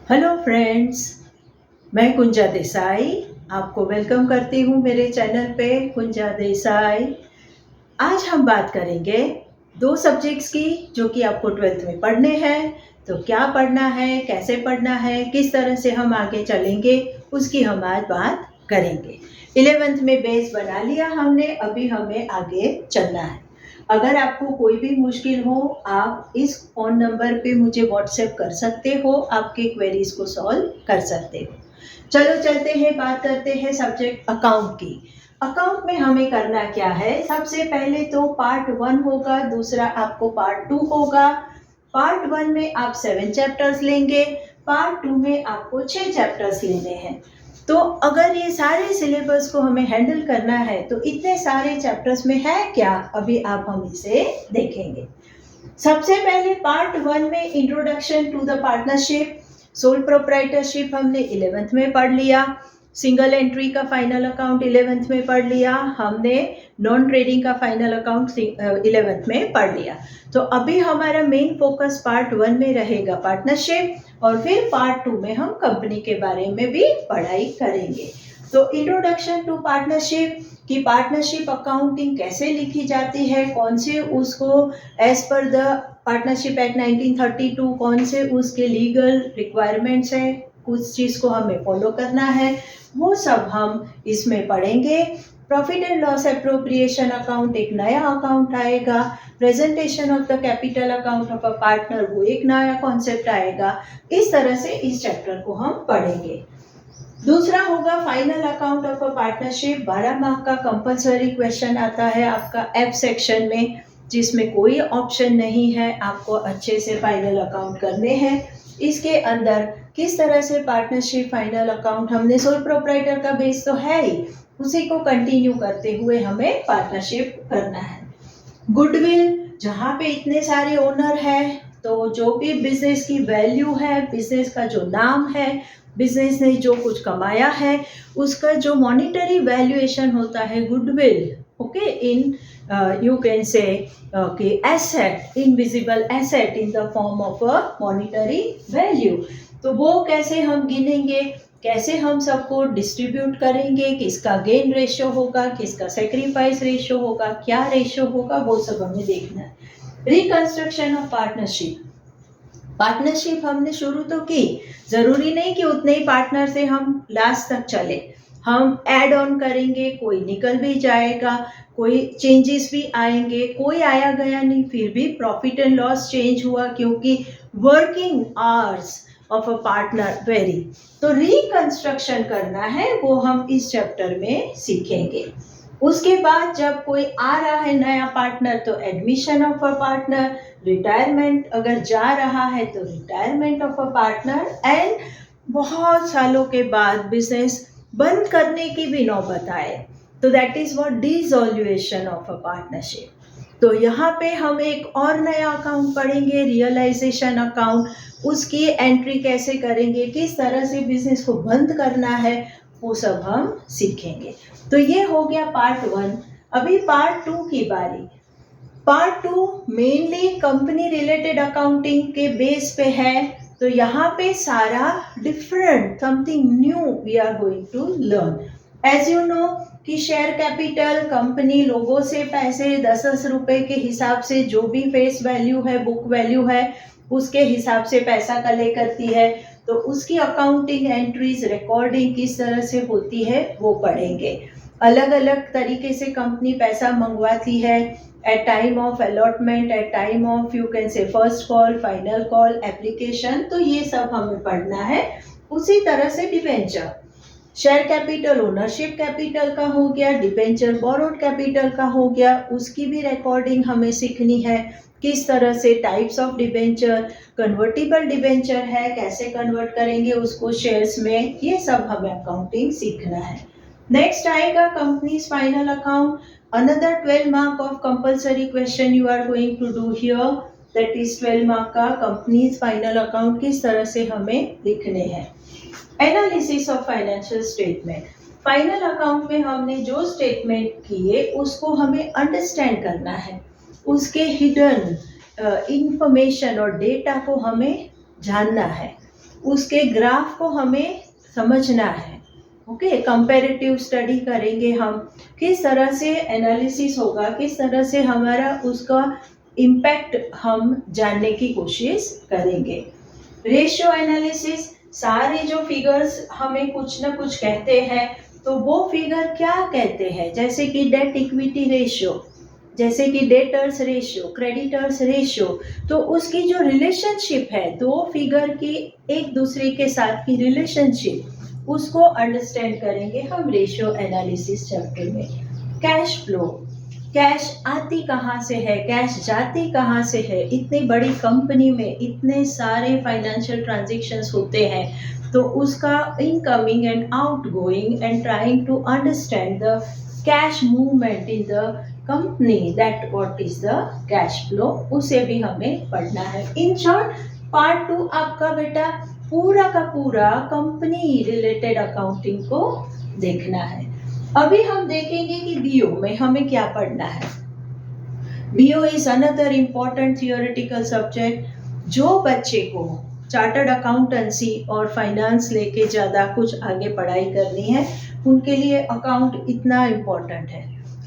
Hello friends, मैं कुंजा देसाई आपको वेलकम करती हूँ मेरे चैनल पे कुंजा देसाई। आज हम बात करेंगे दो सब्जेक्ट्स की जो कि आपको 12th में पढ़ने हैं। तो क्या पढ़ना है, कैसे पढ़ना है, किस तरह से हम आगे चलेंगे, उसकी हम आज बात करेंगे। 11th में बेस बना लिया हमने, अभी हमें आगे चलना है। अगर आपको कोई भी मुश्किल हो, आप इस फ़ोन नंबर पे मुझे व्हाट्सएप कर सकते हो, आपके क्वेरीज को सॉल्व कर सकते हो। चलो चलते हैं, बात करते हैं सब्जेक्ट अकाउंट की। अकाउंट में हमें करना क्या है, सबसे पहले तो पार्ट 1 होगा, दूसरा आपको पार्ट 2 होगा। पार्ट 1 में आप 7 चैप्टर्स लेंगे, पार्ट 2 में आपको 6 चैप्टर्स लेने हैं। तो अगर ये सारे सिलेबस को हमें हैंडल करना है तो इतने सारे चैप्टर्स में है क्या, अभी आप हम इसे देखेंगे। सबसे पहले पार्ट 1 में introduction to the partnership, sole proprietorship हमने 11th में पढ़ लिया। सिंगल एंट्री का फाइनल अकाउंट 11th में पढ़ लिया हमने। नॉन ट्रेडिंग का फाइनल अकाउंट 11th में पढ़ लिया। तो अभी हमारा मेन फोकस पार्ट 1 में रहेगा पार्टनरशिप, और फिर पार्ट 2 में हम कंपनी के बारे में भी पढ़ाई करेंगे। तो इंट्रोडक्शन टू पार्टनरशिप कि पार्टनरशिप अकाउंटिंग कैसे लिखी जाती है, कौन से उसको as per the partnership act 1932 कौन से उसके लीगल रिक्वायरमेंट्स है, कुछ चीज़ को हमें फॉलो करना है, वो सब हम इसमें पढ़ेंगे। Profit and loss appropriation account एक नया अकाउंट आएगा। Presentation of the capital account of a partner, वो एक नया कॉन्सेप्ट आएगा। इस तरह से इस चैप्टर को हम पढ़ेंगे। दूसरा होगा final account of a partnership. 12 mark का कंपलसरी क्वेश्चन आता है आपका एफ सेक्शन में, जिसमें कोई ऑप्शन नहीं है, आपको अच्छे से फाइनल अकाउंट करने हैं। इसके अंदर किस तरह से पार्टनरशिप फाइनल अकाउंट, हमने सोल प्रोप्राइटर का बेस तो है ही, उसी को कंटिन्यू करते हुए हमें पार्टनरशिप करना है। गुडविल, जहाँ पे इतने सारे ओनर हैं, तो जो भी बिजनेस की वैल्यू है, बिजनेस का जो नाम है, बिजनेस ने जो कुछ कमाया है, उसका जो मॉनिटरी वैल्यूएशन होता है goodwill, okay, in you can say कि asset, invisible asset in the form of a monetary value. तो वो कैसे हम गिनेंगे, कैसे हम सबको डिस्ट्रीब्यूट करेंगे, किसका गेन रेशियो होगा, किसका सेक्रीफाइस रेशियो होगा, क्या रेशियो होगा, वो सब हमें देखना है। रिकंस्ट्रक्शन ऑफ पार्टनरशिप, पार्टनरशिप हमने शुरू तो की, जरूरी नहीं कि उतने ही पार्टनर से हम लास्ट तक चले, हम ऐड ऑन करेंगे, कोई निकल भी जाएगा, कोई चेंजेस भी आएंगे, कोई आया गया नहीं, फिर भी प्रॉफिट एंड लॉस चेंज हुआ क्योंकि working hours of a partner very. तो रिकंस्ट्रक्शन करना है, वो हम इस चैप्टर में सीखेंगे। उसके बाद जब कोई आ रहा है नया पार्टनर, तो admission of a partner, retirement अगर जा रहा है तो retirement of a partner, and बहुत सालों के बाद बिजनेस बंद करने की भी नौबत आए, तो that is what dissolution of a partnership. तो यहाँ पे हम एक और नया अकाउंट पढ़ेंगे, रियलाइजेशन अकाउंट, उसकी एंट्री कैसे करेंगे, किस तरह से बिजनेस को बंद करना है, वो सब हम सीखेंगे। तो ये हो गया पार्ट 1। अभी पार्ट 2 की बारी। Part 2 mainly company related accounting के बेस पे है, तो यहाँ पे सारा different, something new we are going to learn. As you know कि शेयर कैपिटल, कंपनी लोगों से पैसे 10-10 रुपए के हिसाब से, जो भी फेस वैल्यू है, बुक वैल्यू है, उसके हिसाब से पैसा कलेक्ट करती है। तो उसकी अकाउंटिंग एंट्रीज, रिकॉर्डिंग किस तरह से होती है, वो पढ़ेंगे। अलग अलग तरीके से कंपनी पैसा मंगवाती है, at time of allotment, at time of you can say first call, final call, application, तो ये सब हमें पढ़ना है। उसी तरह से debenture, share capital ownership capital का हो गया, डिबेंचर बोरोड कैपिटल का हो गया, उसकी भी रिकॉर्डिंग हमें सीखनी है। किस तरह से types of debenture, convertible debenture है, कैसे कन्वर्ट करेंगे उसको शेयर्स में, ये सब हमें अकाउंटिंग सीखना है। नेक्स्ट आएगा companies final account, another 12 mark of compulsory question you are going to do here, that is 12 mark का कंपनीज फाइनल अकाउंट किस तरह से हमें लिखने हैं। Analysis of financial statement, final account में हमने जो स्टेटमेंट किए उसको हमें अंडरस्टैंड करना है, उसके हिडन इंफॉर्मेशन और डेटा को हमें जानना है। उसके ग्राफ को हमें समझना है। ओके, कंपैरेटिव स्टडी करेंगे हम, किस तरह से एनालिसिस होगा, किस तरह से हमारा उसका इम्पैक्ट हम जानने की कोशिश करेंगे। रेशियो एनालिसिस, सारे जो फिगर्स हमें कुछ ना कुछ कहते हैं, तो वो फिगर क्या कहते हैं, जैसे कि डेट इक्विटी रेशियो, जैसे कि डेटर्स रेशियो, क्रेडिटर्स रेशियो, तो उसकी जो रिलेशनशिप है दो फिगर की एक दूसरे के साथ की रिलेशनशिप, उसको अंडरस्टैंड करेंगे हम रेशियो एनालिसिस चैप्टर में। कैश फ्लो, कैश आती कहाँ से है, कैश जाती कहाँ से है, इतनी बड़ी कंपनी में इतने सारे फाइनेंशियल ट्रांजैक्शंस होते हैं, तो उसका incoming and outgoing and trying to understand the cash movement in the company, that what is the cash flow, उसे भी हमें पढ़ना है। इन शॉर्ट, पार्ट 2 आपका बेटा पूरा का पूरा कंपनी रिलेटेड अकाउंटिंग को देखना है। अभी हम देखेंगे कि बीओ में हमें क्या पढ़ना है। BO is another important theoretical subject. जो बच्चे को चार्टर्ड अकाउंटेंसी और फाइनेंस लेके ज़्यादा कुछ आगे पढ़ाई करनी है, उनके लिए अकाउंट इतना इम्पॉर्टेंट है।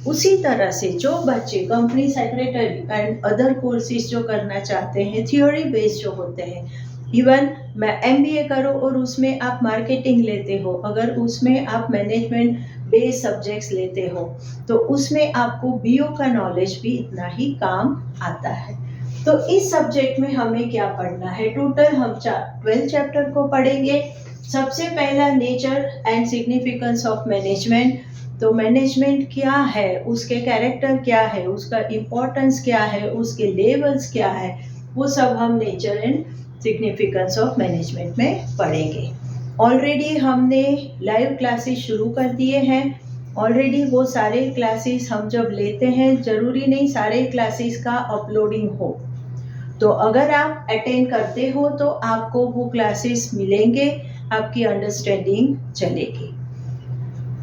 उसी तरह से जो बच्चे company secretary and other courses जो करना चाहते हैं, थियोरी बेस्ड जो होते हैं, इवन मैं एमबीए करो और उसमें आप मार्केटिंग लेते हो, अगर उसमें आप मैनेजमेंट बेस्ड सब्जेक्ट्स लेते हो, तो उसमें आपको बीओ का नॉलेज भी इतना ही काम आता है। तो इस सब्जेक्ट में हमें क्या पढ़ना है, टोटल हम 12 चैप्टर को पढ़ेंगे। सबसे पहला nature and significance of management, तो मैनेजमेंट क्या है, उसके कैरेक्टर क्या है, उसका इम्पोर्टेंस क्या है, उसके लेवल्स क्या है, वो सब हम nature and significance of management में पढ़ेंगे। ऑलरेडी हमने लाइव क्लासेस शुरू कर दिए हैं। ऑलरेडी वो सारे क्लासेस हम जब लेते हैं, ज़रूरी नहीं सारे क्लासेस का अपलोडिंग हो, तो अगर आप अटेंड करते हो तो आपको वो क्लासेस मिलेंगे, आपकी अंडरस्टैंडिंग चलेगी।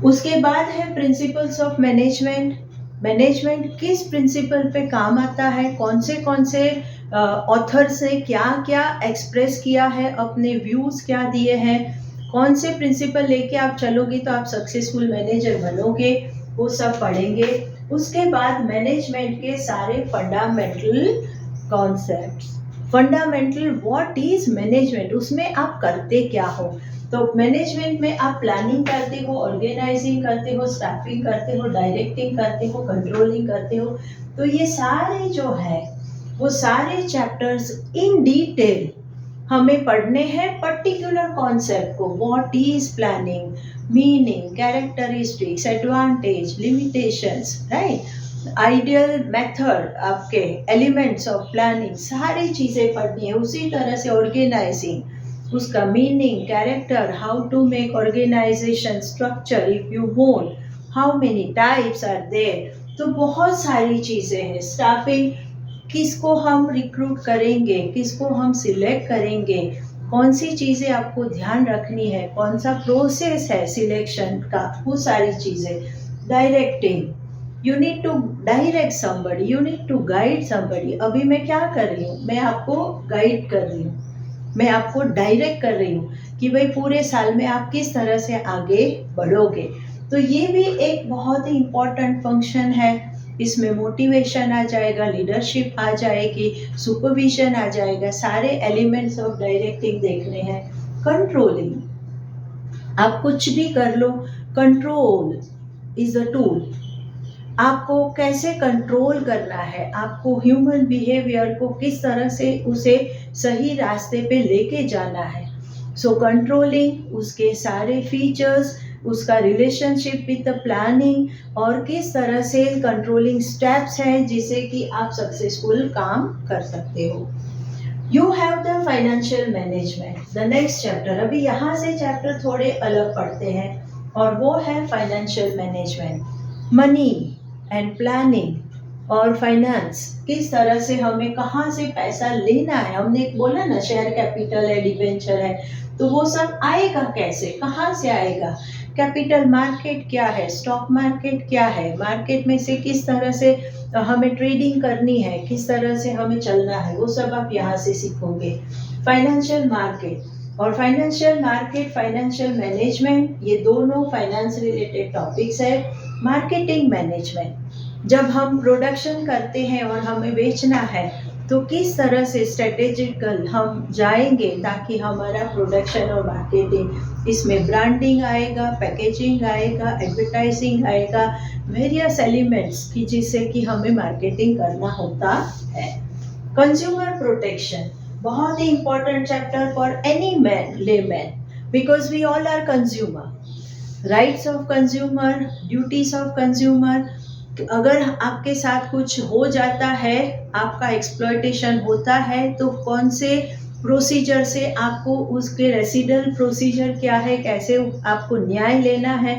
उसके बाद है प्रिंसिपल्स ऑफ मैनेजमेंट। मैनेजमेंट किस प्रिंसिपल पे काम आता है, कौन से ऑथर्स ने क्या क्या एक्सप्रेस किया है, अपने व्यूज़ क्या दिए हैं, कौन से प्रिंसिपल लेके आप चलोगे तो आप सक्सेसफुल मैनेजर बनोगे, वो सब पढ़ेंगे। उसके बाद मैनेजमेंट के सारे fundamental concepts, fundamental what is management, उसमें आप करते क्या हो। तो मैनेजमेंट में आप प्लानिंग करते हो, ऑर्गेनाइजिंग करते हो, स्टाफिंग करते हो, डायरेक्टिंग करते हो, कंट्रोलिंग करते हो। तो ये सारे जो है वो सारे चैप्टर्स इन डिटेल हमें पढ़ने हैं, पर्टिकुलर कॉन्सेप्ट को, what is planning, meaning, characteristics, advantage, limitations, right, ideal method, आपके एलिमेंट्स ऑफ प्लानिंग, सारी चीज़ें पढ़नी है। उसी तरह से ऑर्गेनाइजिंग, उसका meaning, character, how to make organisation structure if you want, how many types are there, तो बहुत सारी चीज़ें हैं। स्टाफिंग, किसको हम रिक्रूट करेंगे, किसको हम सिलेक्ट करेंगे, कौन सी चीज़ें आपको ध्यान रखनी है, कौन सा प्रोसेस है सिलेक्शन का, वो सारी चीज़ें। Directing, you need to direct somebody, you need to guide somebody. अभी मैं क्या कर रही हूँ, मैं आपको गाइड कर रही हूँ, मैं आपको डायरेक्ट कर रही हूँ कि भाई पूरे साल में आप किस तरह से आगे बढ़ोगे। तो ये भी एक बहुत ही इम्पॉर्टेंट फंक्शन है। इसमें मोटिवेशन आ जाएगा, लीडरशिप आ जाएगी, सुपरविजन आ जाएगा, सारे एलिमेंट्स ऑफ डायरेक्टिंग देखने हैं। कंट्रोलिंग, आप कुछ भी कर लो, कंट्रोल इज अ टूल। आपको कैसे कंट्रोल करना है, आपको ह्यूमन बिहेवियर को किस तरह से उसे सही रास्ते पे लेके जाना है। सो कंट्रोलिंग, उसके सारे फीचर्स, उसका रिलेशनशिप विद द प्लानिंग, और किस तरह से कंट्रोलिंग स्टेप्स हैं जिससे कि आप सक्सेसफुल काम कर सकते हो। You have the financial management, the next chapter. अभी यहाँ से चैप्टर थोड़े अलग पढ़ते हैं, और वो है financial management. Money and planning और फाइनेंस, किस तरह से हमें कहाँ से पैसा लेना है। हमने बोला ना शेयर कैपिटल है, डिवेंचर है, तो वो सब आएगा कैसे, कहाँ से आएगा। कैपिटल मार्केट क्या है, स्टॉक मार्केट क्या है, मार्केट में से किस तरह से हमें ट्रेडिंग करनी है, किस तरह से हमें चलना है, वो सब आप यहाँ से सीखोगे। फाइनेंशियल मार्केट, और फाइनेंशियल मार्केट, फाइनेंशियल मैनेजमेंट, ये दोनों फाइनेंस रिलेटेड टॉपिक्स है। मार्केटिंग मैनेजमेंट, जब हम प्रोडक्शन करते हैं और हमें बेचना है तो किस तरह से स्ट्रेटेजिकल हम जाएंगे ताकि हमारा प्रोडक्शन और मार्केटिंग, इसमें ब्रांडिंग आएगा, पैकेजिंग आएगा, एडवर्टाइजिंग आएगा, वेरियस एलिमेंट्स की जिससे कि हमें मार्केटिंग करना होता है। कंज्यूमर प्रोटेक्शन, बहुत ही important chapter for any man, layman, because we all are consumer. Rights of consumer, duties of consumer, अगर आपके साथ कुछ हो जाता है, आपका एक्सप्लॉयटेशन होता है, तो कौन से प्रोसीजर से आपको, उसके रेसिडल प्रोसीजर क्या है, कैसे आपको न्याय लेना है,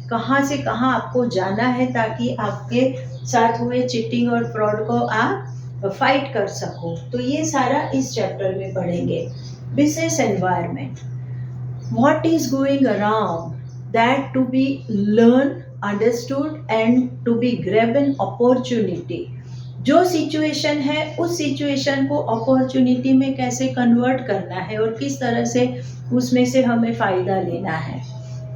कहाँ से कहाँ आपको जाना है ताकि आपके साथ हुए चीटिंग और फ्रॉड को आप फाइट कर सको। तो ये सारा इस चैप्टर में पढ़ेंगे। Business environment, what is going around, that to be learn, understood and to be grab an opportunity. जो सिचुएशन है उस सिचुएशन को अपॉर्चुनिटी में कैसे कन्वर्ट करना है और किस तरह से उसमें से हमें फ़ायदा लेना है,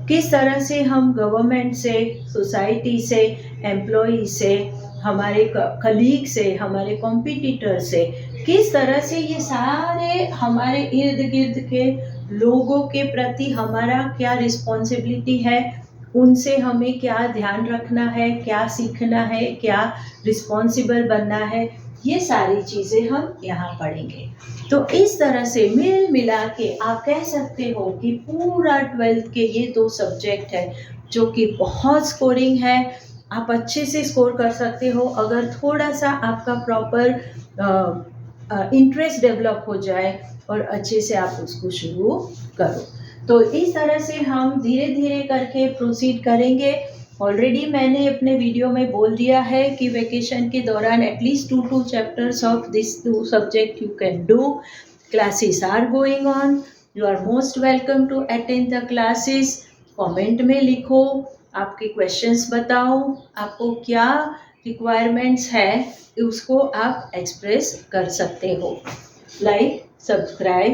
किस तरह से हम गवर्नमेंट से, सोसाइटी से, एम्प्लॉय से, हमारे कलीग से, हमारे कॉम्पिटिटर से, किस तरह से ये सारे हमारे इर्द गिर्द के लोगों के प्रति हमारा क्या रिस्पॉन्सिबिलिटी है, उनसे हमें क्या ध्यान रखना है, क्या सीखना है, क्या रिस्पॉन्सिबल बनना है, ये सारी चीज़ें हम यहाँ पढ़ेंगे। तो इस तरह से मिल मिला के आप कह सकते हो कि पूरा 12th के ये 2 सब्जेक्ट है जो कि बहुत स्कोरिंग है। आप अच्छे से स्कोर कर सकते हो अगर थोड़ा सा आपका प्रॉपर इंटरेस्ट डेवलप हो जाए और अच्छे से आप उसको शुरू करो। तो इस तरह से हम धीरे धीरे करके प्रोसीड करेंगे। ऑलरेडी मैंने अपने वीडियो में बोल दिया है कि वेकेशन के दौरान at least 2 chapters of this 2 subject you can do. Classes are going on, you are most welcome to attend the classes. Comment में लिखो, आपके क्वेश्चंस बताओ, आपको क्या रिक्वायरमेंट्स है उसको आप एक्सप्रेस कर सकते हो। Like, subscribe.